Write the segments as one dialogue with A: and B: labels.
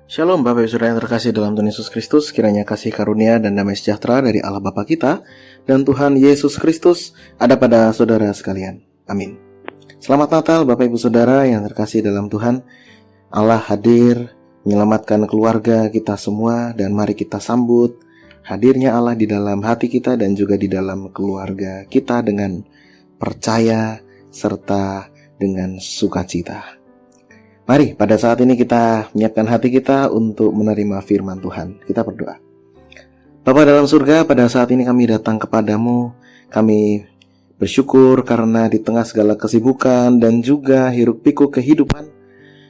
A: Shalom Bapak Ibu Saudara yang terkasih dalam Tuhan Yesus Kristus. Kiranya kasih karunia dan damai sejahtera dari Allah Bapa kita dan Tuhan Yesus Kristus ada pada saudara sekalian. Amin. Selamat Natal Bapak Ibu Saudara yang terkasih dalam Tuhan. Allah hadir menyelamatkan keluarga kita semua, dan mari kita sambut hadirnya Allah di dalam hati kita dan juga di dalam keluarga kita dengan percaya serta dengan sukacita. Mari pada saat ini kita menyiapkan hati kita untuk menerima firman Tuhan. Kita berdoa. Bapa dalam surga, pada saat ini kami datang kepadamu. Kami bersyukur karena di tengah segala kesibukan dan juga hiruk-pikuk kehidupan,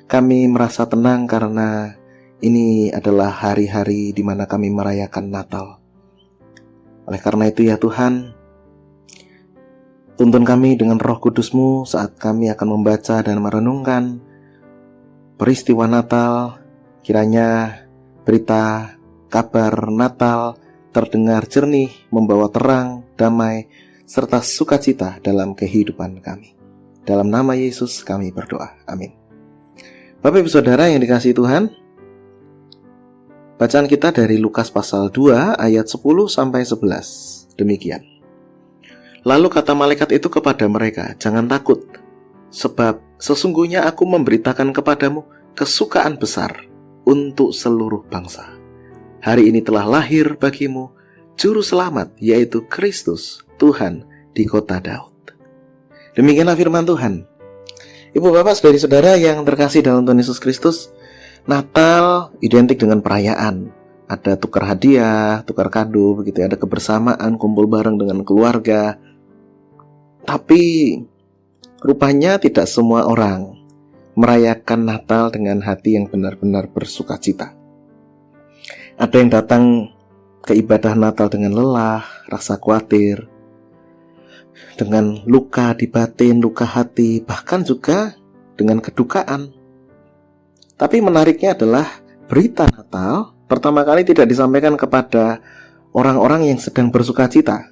A: kami merasa tenang karena ini adalah hari-hari di mana kami merayakan Natal. Oleh karena itu ya Tuhan, tuntun kami dengan Roh Kudus-Mu saat kami akan membaca dan merenungkan peristiwa Natal. Kiranya berita kabar Natal terdengar jernih, membawa terang, damai, serta sukacita dalam kehidupan kami. Dalam nama Yesus kami berdoa. Amin. Bapak Ibu Saudara yang dikasihi Tuhan, bacaan kita dari Lukas pasal 2 ayat 10-11. Demikian. Lalu kata malaikat itu kepada mereka, "Jangan takut, sebab sesungguhnya aku memberitakan kepadamu kesukaan besar untuk seluruh bangsa. Hari ini telah lahir bagimu Juru Selamat, yaitu Kristus Tuhan di kota Daud." Demikianlah firman Tuhan. Ibu bapak saudari-saudara yang terkasih dalam Tuhan Yesus Kristus, Natal identik dengan perayaan. Ada tukar hadiah, tukar kado, begitu ya. Ada kebersamaan, kumpul bareng dengan keluarga. Tapi rupanya tidak semua orang merayakan Natal dengan hati yang benar-benar bersukacita. Ada yang datang ke ibadah Natal dengan lelah, rasa khawatir, dengan luka di batin, luka hati, bahkan juga dengan kedukaan. Tapi menariknya adalah berita Natal pertama kali tidak disampaikan kepada orang-orang yang sedang bersukacita.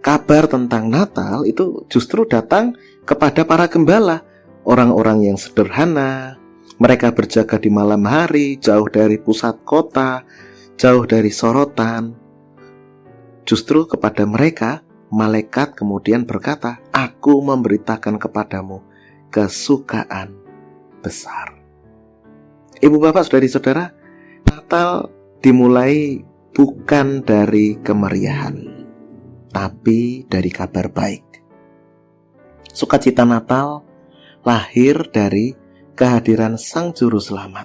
A: Kabar tentang Natal itu justru datang kepada para gembala, orang-orang yang sederhana. Mereka berjaga di malam hari, jauh dari pusat kota, jauh dari sorotan. Justru kepada mereka, malaikat kemudian berkata, "Aku memberitakan kepadamu kesukaan besar." Ibu bapak saudari-saudara, Natal dimulai bukan dari kemeriahan, tapi dari kabar baik. Sukacita Natal lahir dari kehadiran Sang Juru Selamat.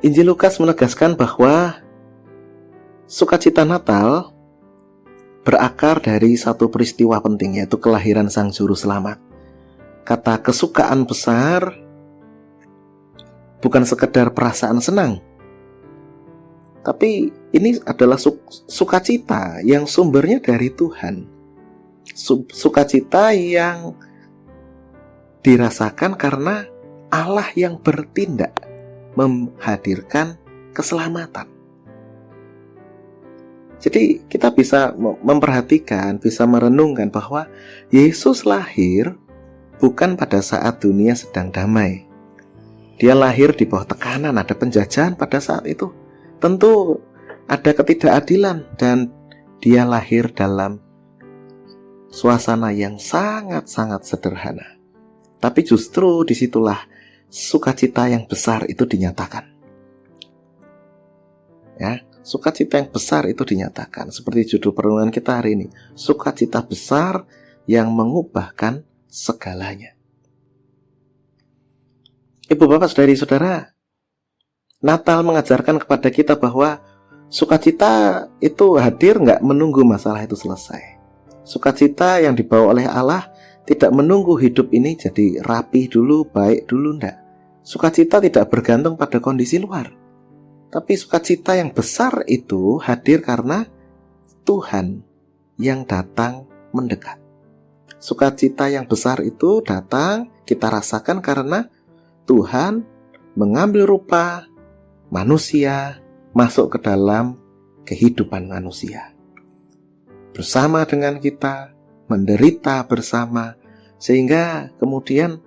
A: Injil Lukas menegaskan bahwa sukacita Natal berakar dari satu peristiwa penting, yaitu kelahiran Sang Juru Selamat. Kata kesukaan besar bukan sekedar perasaan senang, tapi ini adalah sukacita yang sumbernya dari Tuhan. Sukacita yang dirasakan karena Allah yang bertindak menghadirkan keselamatan. Jadi kita bisa memperhatikan, bisa merenungkan bahwa Yesus lahir bukan pada saat dunia sedang damai. Dia lahir di bawah tekanan, ada penjajahan pada saat itu. Tentu ada ketidakadilan, dan dia lahir dalam suasana yang sangat-sangat sederhana. Tapi justru disitulah sukacita yang besar itu dinyatakan. Ya, sukacita yang besar itu dinyatakan. Seperti judul perenungan kita hari ini, sukacita besar yang mengubahkan segalanya. Ibu bapak saudari-saudara, Natal mengajarkan kepada kita bahwa sukacita itu hadir gak menunggu masalah itu selesai. Sukacita yang dibawa oleh Allah tidak menunggu hidup ini jadi rapi dulu, baik dulu, enggak. Sukacita tidak bergantung pada kondisi luar. Tapi sukacita yang besar itu hadir karena Tuhan yang datang mendekat. Sukacita yang besar itu datang, kita rasakan karena Tuhan mengambil rupa manusia, masuk ke dalam kehidupan manusia. Bersama dengan kita, menderita bersama, sehingga kemudian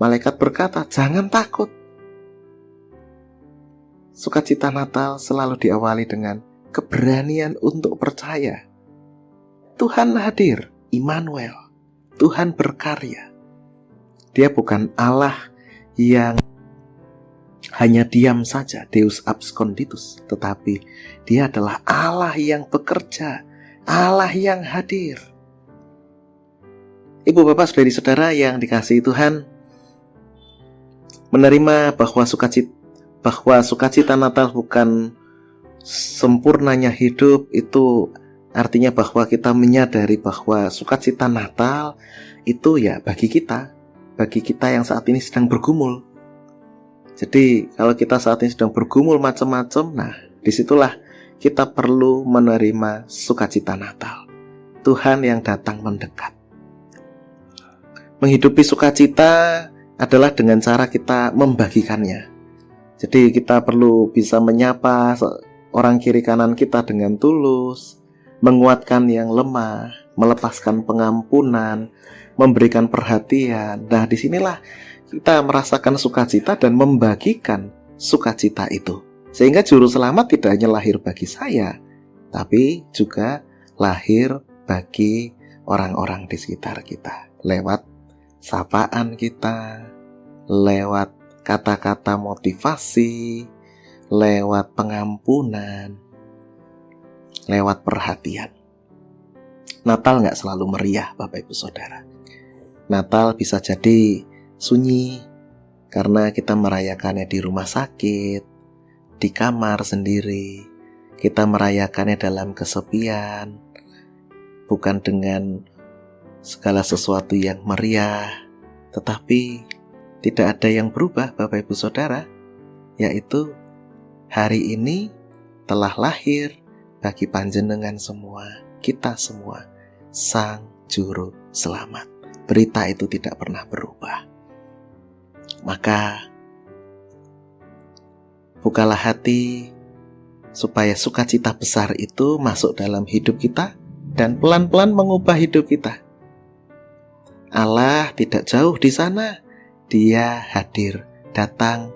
A: malaikat berkata, "Jangan takut, sukacita Natal selalu diawali dengan keberanian untuk percaya. Tuhan hadir, Immanuel. Tuhan berkarya. Dia bukan Allah yang hanya diam saja, Deus absconditus, tetapi dia adalah Allah yang bekerja, Allah yang hadir. Ibu bapak saudari-saudara yang dikasihi Tuhan, menerima bahwa sukacita Natal bukan sempurnanya hidup, itu artinya bahwa kita menyadari bahwa sukacita Natal itu ya bagi kita yang saat ini sedang bergumul. Jadi kalau kita saat ini sedang bergumul macam-macam, nah disitulah kita perlu menerima sukacita Natal. Tuhan yang datang mendekat. Menghidupi sukacita adalah dengan cara kita membagikannya. Jadi kita perlu bisa menyapa orang kiri kanan kita dengan tulus, menguatkan yang lemah, melepaskan pengampunan, memberikan perhatian. Nah, disinilah kita merasakan sukacita dan membagikan sukacita itu. Sehingga juru selamat tidak hanya lahir bagi saya, tapi juga lahir bagi orang-orang di sekitar kita. Lewat sapaan kita, lewat kata-kata motivasi, lewat pengampunan, lewat perhatian. Natal gak selalu meriah, Bapak Ibu Saudara. Natal bisa jadi sunyi karena kita merayakannya di rumah sakit, di kamar sendiri. Kita merayakannya dalam kesepian, bukan dengan segala sesuatu yang meriah, tetapi tidak ada yang berubah, Bapak Ibu Saudara, yaitu hari ini telah lahir bagi panjenengan semua, kita semua, Sang Juru Selamat. Berita itu tidak pernah berubah. Maka bukalah hati supaya sukacita besar itu masuk dalam hidup kita dan pelan-pelan mengubah hidup kita. Allah tidak jauh di sana, Dia hadir, datang,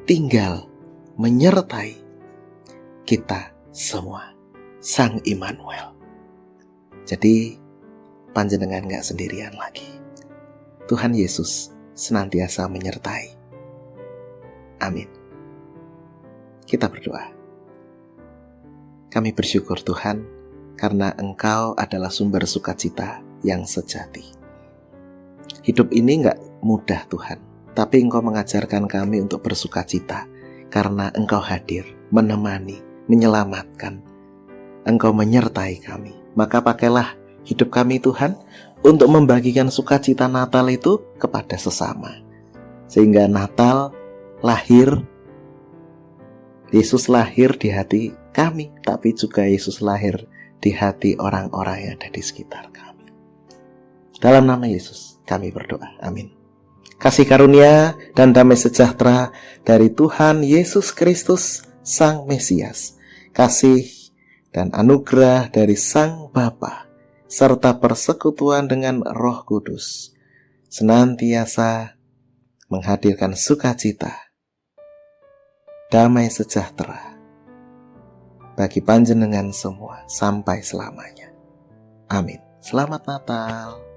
A: tinggal, menyertai kita semua, Sang Immanuel. Jadi panjenengan gak sendirian lagi. Tuhan Yesus senantiasa menyertai. Amin. Kita berdoa. Kami bersyukur Tuhan, karena Engkau adalah sumber sukacita yang sejati. Hidup ini gak mudah Tuhan, tapi Engkau mengajarkan kami untuk bersukacita, karena Engkau hadir, menemani, menyelamatkan. Engkau menyertai kami. Maka pakailah hidup kami Tuhan, untuk membagikan sukacita Natal itu kepada sesama. Sehingga Natal lahir, Yesus lahir di hati kami, tapi juga Yesus lahir di hati orang-orang yang ada di sekitar kami. Dalam nama Yesus kami berdoa, amin. Kasih karunia dan damai sejahtera dari Tuhan Yesus Kristus Sang Mesias, kasih dan anugerah dari Sang Bapa, serta persekutuan dengan Roh Kudus senantiasa menghadirkan sukacita, damai sejahtera bagi panjenengan semua sampai selamanya. Amin. Selamat Natal.